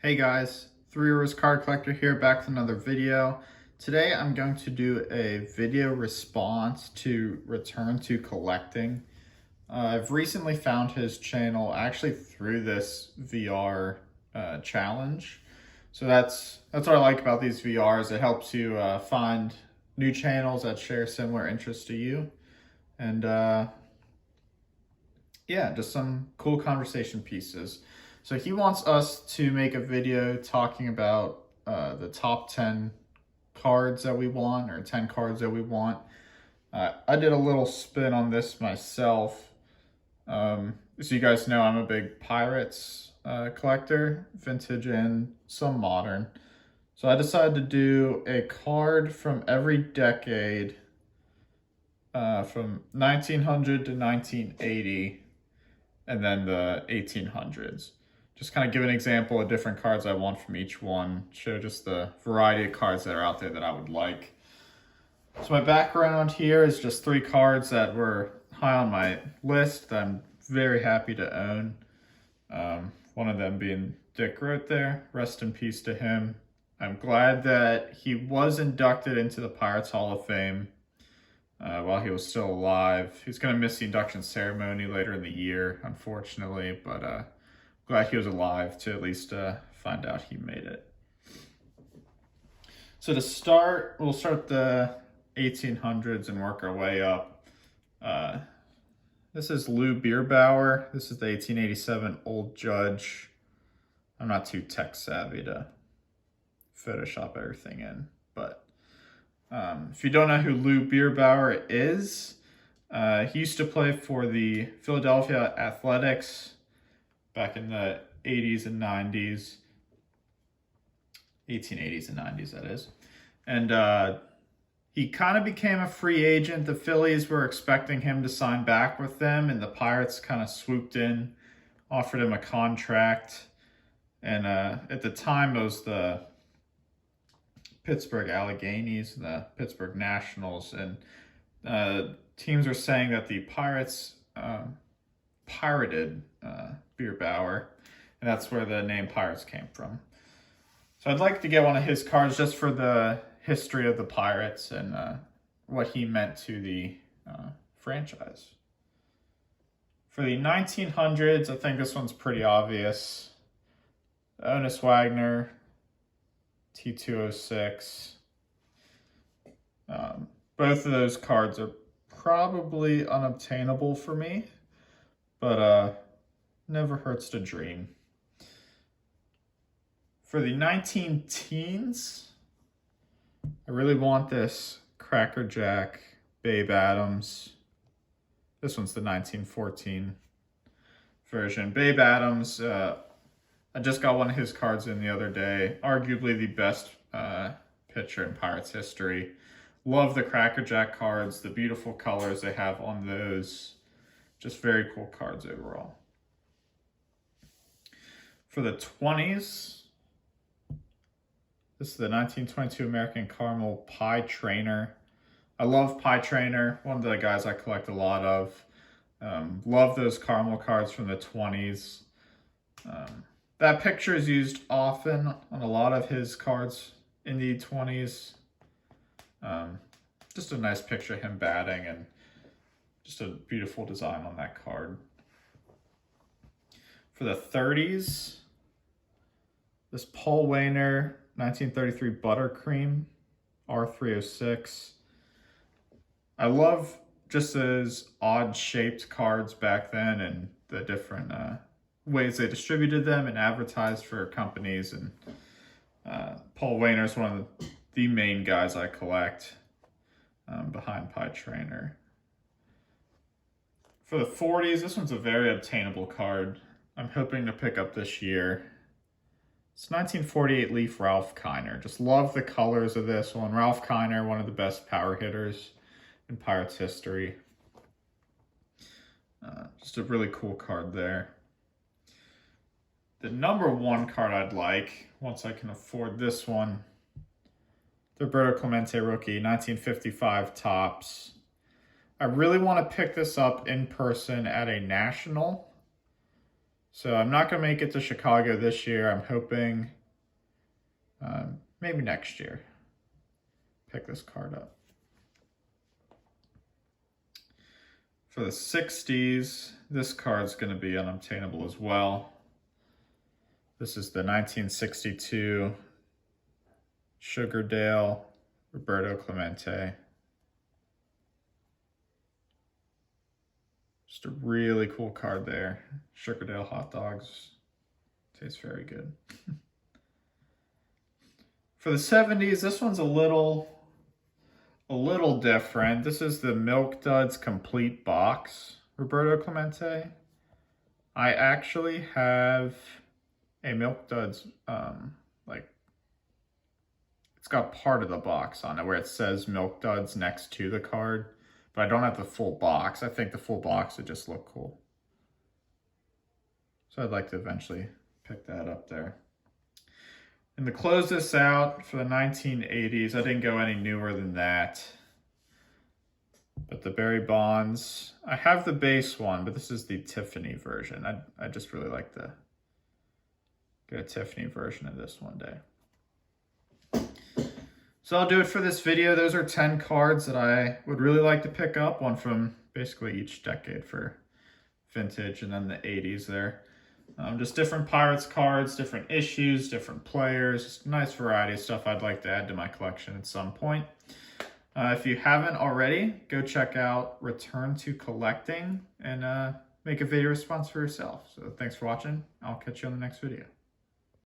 Hey guys, Three Rivers Card Collector here, back with another video. Today I'm going to do a video response to Return to Collecting. I've recently found his channel actually through this VR challenge. So that's what I like about these VRs. It helps you find new channels that share similar interests to you. And yeah, just some cool conversation pieces. So he wants us to make a video talking about the top 10 cards that we want, or 10 cards that we want. I did a little spin on this myself. So you guys know I'm a big Pirates collector, vintage and some modern. So I decided to do a card from every decade from 1900 to 1980 and then the 1800s. Just kind of give an example of different cards I want from each one, show just the variety of cards that are out there that I would like. So my background here is just 3 cards that were high on my list that I'm very happy to own. One of them being Dick Groat there, rest in peace to him. I'm glad that he was inducted into the Pirates Hall of Fame while he was still alive. He's going to miss the induction ceremony later in the year, unfortunately, but glad he was alive to at least find out he made it. So to start, we'll start the 1800s and work our way up. This is Lou Bierbauer. This is the 1887 Old Judge. I'm not too tech savvy to Photoshop everything in, but if you don't know who Lou Bierbauer is, he used to play for the Philadelphia Athletics back in the 80s and 90s, 1880s and 90s, that is. And he kind of became a free agent. The Phillies were expecting him to sign back with them, and the Pirates kind of swooped in, offered him a contract. And at the time, it was the Pittsburgh Alleghenies, the Pittsburgh Nationals, and teams are saying that the Pirates pirated Bierbauer, and that's where the name Pirates came from. So I'd like to get one of his cards just for the history of the Pirates and what he meant to the franchise. For the 1900s, I think this one's pretty obvious. Honus Wagner, T206. Both of those cards are probably unobtainable for me, but never hurts to dream. For the 19 teens, I really want this Cracker Jack Babe Adams. This one's the 1914 version. Babe Adams, I just got one of his cards in the other day. Arguably the best pitcher in Pirates history. Love the Cracker Jack cards, the beautiful colors they have on those. Just very cool cards overall. For the 20s, this is the 1922 American Caramel Pie Trainer. I love Pie Trainer, one of the guys I collect a lot of. Love those caramel cards from the 20s. That picture is used often on a lot of his cards in the 20s. Just a nice picture of him batting and just a beautiful design on that card. For the 30s, this Paul Waner 1933 Buttercream R306. I love just those odd shaped cards back then and the different ways they distributed them and advertised for companies. And Paul Waner is one of the main guys I collect behind Pie Trainer. For the 40s, this one's a very obtainable card. I'm hoping to pick up this year. It's 1948 Leaf Ralph Kiner. Just love the colors of this one. Ralph Kiner, one of the best power hitters in Pirates history. Just a really cool card there. The number 1 card I'd like, once I can afford this one, the Roberto Clemente rookie, 1955 Topps. I really want to pick this up in person at a national. So I'm not going to make it to Chicago this year. I'm hoping maybe next year. Pick this card up. For the 60s, this card's going to be unobtainable as well. This is the 1962 Sugardale Roberto Clemente. Just a really cool card there. Sugardale hot dogs. Tastes very good. For the 70s, this one's a little different. This is the Milk Duds Complete Box Roberto Clemente. I actually have a Milk Duds, it's got part of the box on it where it says Milk Duds next to the card, but I don't have the full box. I think the full box would just look cool. So I'd like to eventually pick that up there. And to close this out for the 1980s, I didn't go any newer than that. But the Barry Bonds, I have the base one, but this is the Tiffany version. I just really like to get a Tiffany version of this one day. So I'll do it for this video. Those are 10 cards that I would really like to pick up, one from basically each decade for vintage, and then the 80s there. Just different Pirates cards, different issues, different players, just a nice variety of stuff I'd like to add to my collection at some point. If you haven't already, go check out Return to Collecting and make a video response for yourself. So thanks for watching. I'll catch you on the next video.